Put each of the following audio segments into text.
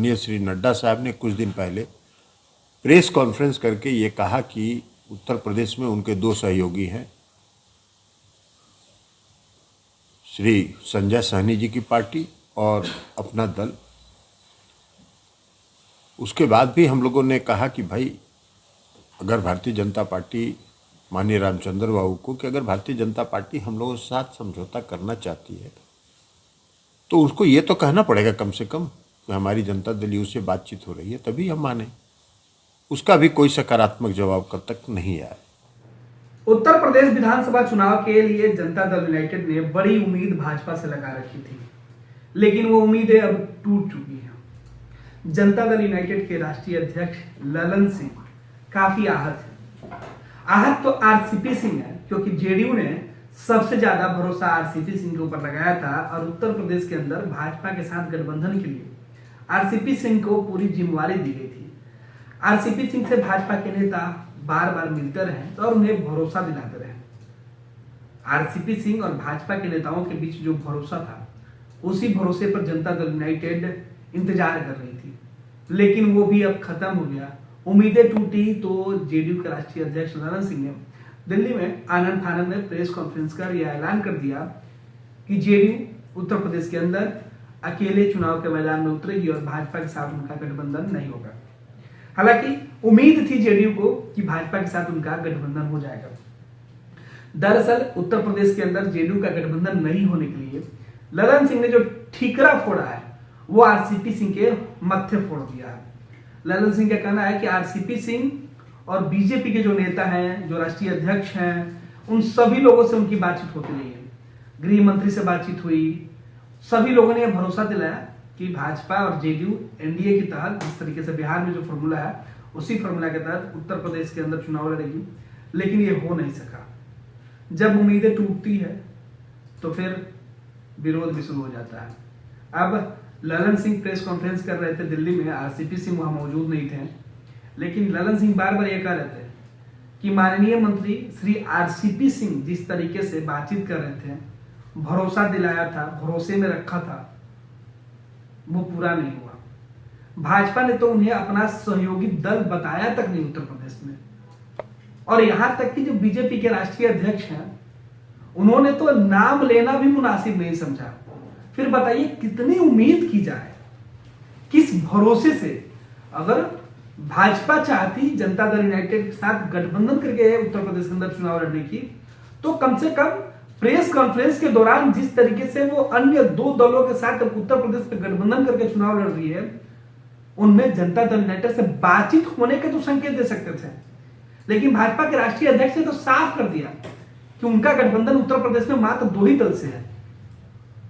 माननीय श्री नड्डा साहब ने कुछ दिन पहले प्रेस कॉन्फ्रेंस करके ये कहा कि उत्तर प्रदेश में उनके दो सहयोगी हैं, श्री संजय सहनी जी की पार्टी और अपना दल। उसके बाद भी हम लोगों ने कहा कि भाई अगर भारतीय जनता पार्टी, माननीय रामचंद्र बाबू को, कि अगर भारतीय जनता पार्टी हम लोगों के साथ समझौता करना चाहती है तो उसको ये तो कहना पड़ेगा कम से कम कि हमारी जनता दल यू से बातचीत हो रही है, तभी हम माने। उसका भी कोई सकारात्मक जवाब कब तक नहीं आया। उत्तर प्रदेश विधानसभा चुनाव के लिए जनता दल यूनाइटेड ने बड़ी उम्मीद भाजपा से लगा रखी थी, लेकिन वो उम्मीदें अब टूट चुकी हैं। जनता दल यूनाइटेड के राष्ट्रीय अध्यक्ष ललन सिंह काफी आहत हैं। आहत तो आरसीपी सिंह है, क्योंकि जेडीयू ने सबसे ज्यादा भरोसा आरसीपी सिंह के ऊपर लगाया था और उत्तर प्रदेश के अंदर भाजपा के साथ गठबंधन के लिए आरसीपी सिंह को पूरी जिम्मेवारी दी गई थी। आरसीपी सिंह से भाजपा के नेता बार बार मिलते रहे और उन्हें भरोसा दिलाते रहे। आरसीपी सिंह और भाजपा के नेताओं के बीच जो भरोसा था, उसी भरोसे पर जनता दल यूनाइटेड इंतजार कर रही थी, लेकिन वो भी अब खत्म हो गया। उम्मीदें टूटी तो जेडीयू के राष्ट्रीय अध्यक्ष ललन सिंह ने दिल्ली में आनंद फानंद में प्रेस कॉन्फ्रेंस कर यह ऐलान कर दिया कि जेडीयू उत्तर प्रदेश के अंदर अकेले चुनाव के मैदान में उतरेगी और भाजपा के साथ उनका गठबंधन नहीं होगा। हालांकि उम्मीद थी जेडीयू को कि भाजपा के साथ उनका गठबंधन हो जाएगा। दरअसल उत्तर प्रदेश के अंदर जेडीयू का गठबंधन नहीं होने के लिए ललन सिंह ने जो ठीकरा फोड़ा है वो आरसीपी सिंह के मत्थे फोड़ दिया है। ललन सिंह का कहना है कि आरसीपी सिंह और बीजेपी के जो नेता हैं, जो राष्ट्रीय अध्यक्ष हैं, उन सभी लोगों से उनकी बातचीत होती रही है। गृह मंत्री से बातचीत हुई, सभी लोगों ने यह भरोसा दिलाया कि भाजपा और जेडीयू एनडीए के तहत जिस तरीके से बिहार में जो फॉर्मूला है उसी फॉर्मूला के तहत उत्तर प्रदेश के अंदर चुनाव लड़ेगी, लेकिन ये हो नहीं सका। जब उम्मीदें टूटती है तो फिर विरोध भी शुरू हो जाता है। अब ललन सिंह प्रेस कॉन्फ्रेंस कर रहे थे दिल्ली में, आरसीपी सिंह वहां मौजूद नहीं थे, लेकिन ललन सिंह बार बार ये कह रहे थे कि माननीय मंत्री श्री आरसीपी सिंह जिस तरीके से बातचीत कर रहे थे, भरोसा दिलाया था, भरोसे में रखा था, वो पूरा नहीं हुआ। भाजपा ने तो उन्हें अपना सहयोगी दल बताया तक नहीं उत्तर प्रदेश में, और यहां तक कि जो बीजेपी के राष्ट्रीय अध्यक्ष हैं उन्होंने तो नाम लेना भी मुनासिब नहीं समझा। फिर बताइए कितनी उम्मीद की जाए, किस भरोसे से? अगर भाजपा चाहती जनता दल यूनाइटेड के साथ गठबंधन करके उत्तर प्रदेश के अंदर चुनाव लड़ने की, तो कम से कम प्रेस कॉन्फ्रेंस के दौरान जिस तरीके से वो अन्य दो दलों के साथ उत्तर प्रदेश में गठबंधन करके चुनाव लड़ रही है, उनमें जनता दल यूनाइटेड से बातचीत होने के तो संकेत दे सकते थे। लेकिन भाजपा के राष्ट्रीय अध्यक्ष ने तो साफ कर दिया कि उनका गठबंधन उत्तर प्रदेश में मात्र दो ही दल से है,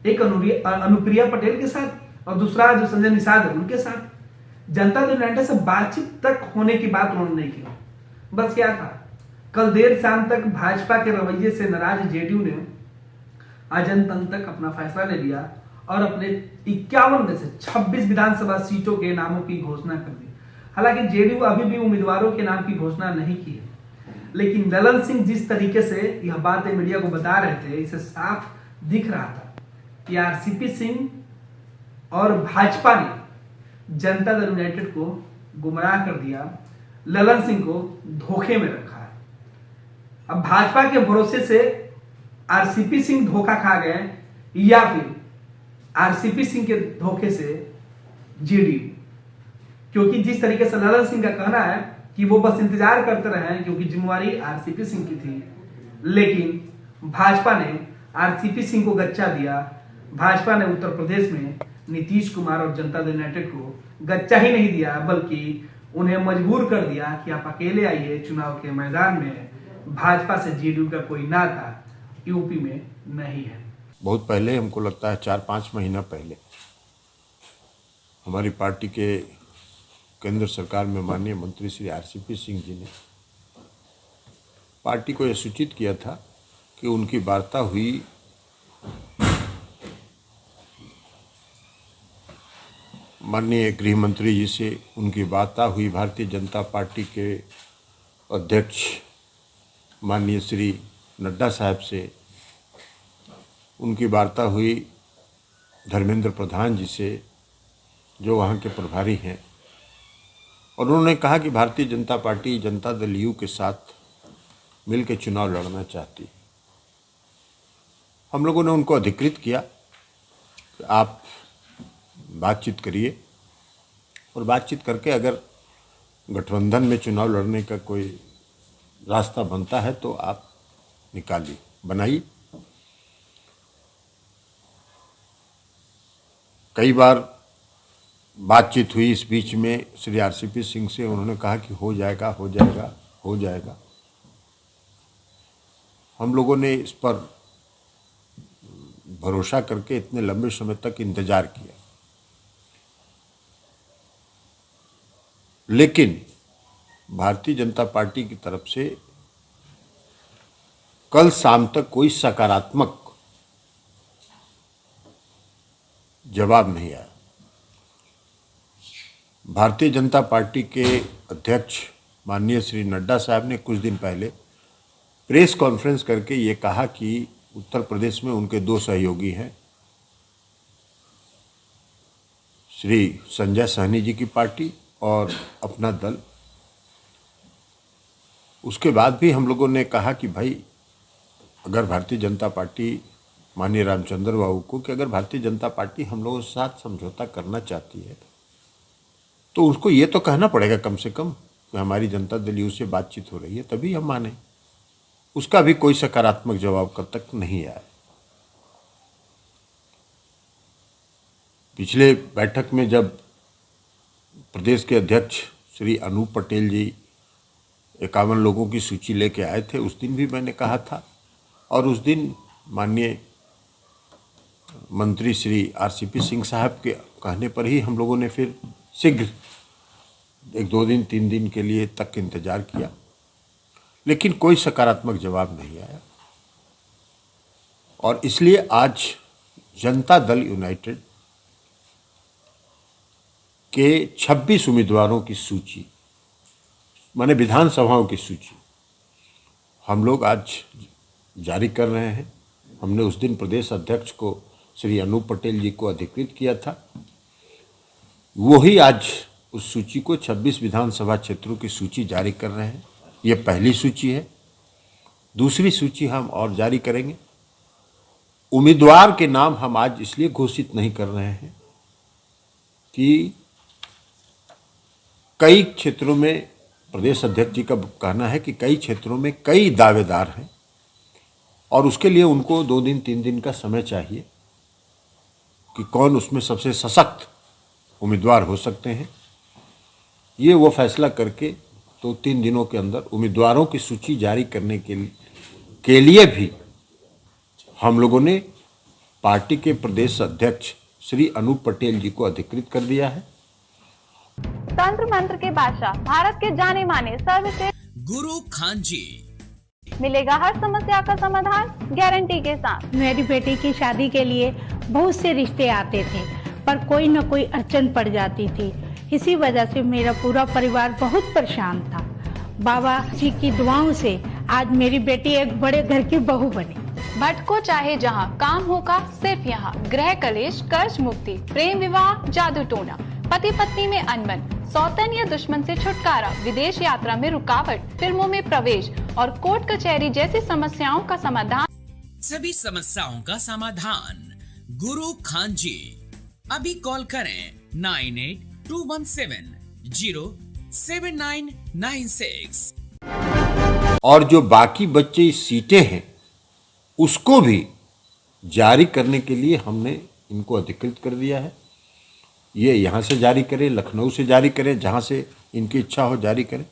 एक अनुप्रिया पटेल के साथ और दूसरा जो संजय निषाद है उनके साथ। जनता दल यूनाइटेड से बातचीत तक होने की बात उन्होंने नहीं की। बस क्या था, कल देर शाम तक भाजपा के रवैये से नाराज जेडीयू ने अजंतन तक अपना फैसला ले लिया और अपने 51 में से 26 विधानसभा सीटों के नामों की घोषणा कर दी। हालांकि जेडीयू अभी भी उम्मीदवारों के नाम की घोषणा नहीं की है, लेकिन ललन सिंह जिस तरीके से यह बातें मीडिया को बता रहे थे, इसे साफ दिख रहा था कि आरसीपी सिंह और भाजपा ने जनता दल यूनाइटेड को गुमराह कर दिया, ललन सिंह को धोखे में रखा है। अब भाजपा के भरोसे से आरसीपी सिंह धोखा खा गए या फिर आरसीपी सिंह के धोखे से जेडीयू, क्योंकि जिस तरीके से ललन सिंह का कहना है कि वो बस इंतजार करते रहे क्योंकि जिम्मेवारी आरसीपी सिंह की थी, लेकिन भाजपा ने आरसीपी सिंह को गच्चा दिया। भाजपा ने उत्तर प्रदेश में नीतीश कुमार और जनता दल यूनाइटेड को गच्चा ही नहीं दिया, बल्कि उन्हें मजबूर कर दिया कि आप अकेले आइए चुनाव के मैदान में। भाजपा से जेडीयू का कोई नाता यूपी में नहीं है। बहुत पहले, हमको लगता है 4-5 महीना पहले, हमारी पार्टी के केंद्र सरकार में माननीय मंत्री श्री आरसीपी सिंह जी ने पार्टी को यह सूचित किया था कि उनकी वार्ता हुई माननीय गृह मंत्री जी से, उनकी वार्ता हुई भारतीय जनता पार्टी के अध्यक्ष माननीय श्री नड्डा साहब से, उनकी वार्ता हुई धर्मेंद्र प्रधान जी से, जो वहाँ के प्रभारी हैं, और उन्होंने कहा कि भारतीय जनता पार्टी जनता दल यू के साथ मिलकर चुनाव लड़ना चाहती है। हम लोगों ने उनको अधिकृत किया कि आप बातचीत करिए, और बातचीत करके अगर गठबंधन में चुनाव लड़ने का कोई रास्ता बनता है तो आप निकालिए, बनाइए। कई बार बातचीत हुई इस बीच में श्री आरसीपी सिंह से, उन्होंने कहा कि हो जाएगा हो जाएगा हो जाएगा। हम लोगों ने इस पर भरोसा करके इतने लंबे समय तक इंतजार किया, लेकिन भारतीय जनता पार्टी की तरफ से कल शाम तक कोई सकारात्मक जवाब नहीं आया। भारतीय जनता पार्टी के अध्यक्ष माननीय श्री नड्डा साहब ने कुछ दिन पहले प्रेस कॉन्फ्रेंस करके ये कहा कि उत्तर प्रदेश में उनके दो सहयोगी हैं, श्री संजय सहनी जी की पार्टी और अपना दल। उसके बाद भी हम लोगों ने कहा कि भाई अगर भारतीय जनता पार्टी माननीय रामचंद्र बाबू को कि अगर भारतीय जनता पार्टी हम लोगों के साथ समझौता करना चाहती है तो उसको ये तो कहना पड़ेगा कम से कम कि हमारी जनता दल यू से बातचीत हो रही है, तभी हम माने। उसका भी कोई सकारात्मक जवाब कब तक नहीं आया। पिछले बैठक में जब प्रदेश के अध्यक्ष श्री अनूप पटेल जी 51 लोगों की सूची लेके आए थे, उस दिन भी मैंने कहा था, और उस दिन माननीय मंत्री श्री आरसीपी सिंह साहब के कहने पर ही हम लोगों ने फिर शीघ्र 1-2 दिन 3 दिन के लिए तक इंतजार किया, लेकिन कोई सकारात्मक जवाब नहीं आया। और इसलिए आज जनता दल यूनाइटेड के 26 उम्मीदवारों की सूची, माने विधानसभाओं की सूची, हम लोग आज जारी कर रहे हैं। हमने उस दिन प्रदेश अध्यक्ष को श्री अनूप पटेल जी को अधिकृत किया था, वही आज उस सूची को 26 विधानसभा क्षेत्रों की सूची जारी कर रहे हैं। ये पहली सूची है। दूसरी सूची हम और जारी करेंगे। उम्मीदवार के नाम हम आज इसलिए घोषित नहीं कर रहे हैं कि कई क्षेत्रों में, प्रदेश अध्यक्ष जी का कहना है कि कई क्षेत्रों में कई दावेदार हैं और उसके लिए उनको 2 दिन 3 दिन का समय चाहिए कि कौन उसमें सबसे सशक्त उम्मीदवार हो सकते हैं। ये वो फैसला करके 2-3 दिनों के अंदर उम्मीदवारों की सूची जारी करने के लिए भी हम लोगों ने पार्टी के प्रदेश अध्यक्ष श्री अनूप पटेल जी को अधिकृत कर दिया है। तंत्र मंत्र के बादशाह, भारत के जाने माने सर्वश्रेष्ठ गुरु खान जी, मिलेगा हर समस्या का समाधान गारंटी के साथ। मेरी बेटी की शादी के लिए बहुत से रिश्ते आते थे, पर कोई न कोई अड़चन पड़ जाती थी। इसी वजह से मेरा पूरा परिवार बहुत परेशान था। बाबा जी की दुआओं से आज मेरी बेटी एक बड़े घर की बहू बनी। भटको चाहे जहां, काम होगा सिर्फ यहाँ। गृह कलेश, कर्ज मुक्ति, प्रेम विवाह, जादू टोना, पति पत्नी में अनबन, सौतन या दुश्मन से छुटकारा, विदेश यात्रा में रुकावट, फिल्मों में प्रवेश और कोर्ट कचहरी जैसी समस्याओं का समाधान। सभी समस्याओं का समाधान गुरु खान जी। अभी कॉल करें 9821707996। और जो बाकी बच्चे सीटें हैं उसको भी जारी करने के लिए हमने इनको अधिकृत कर दिया है। ये यहाँ से जारी करें, लखनऊ से जारी करें, जहाँ से इनकी इच्छा हो जारी करें।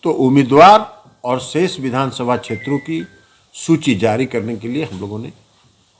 तो उम्मीदवार और शेष विधानसभा क्षेत्रों की सूची जारी करने के लिए हम लोगों ने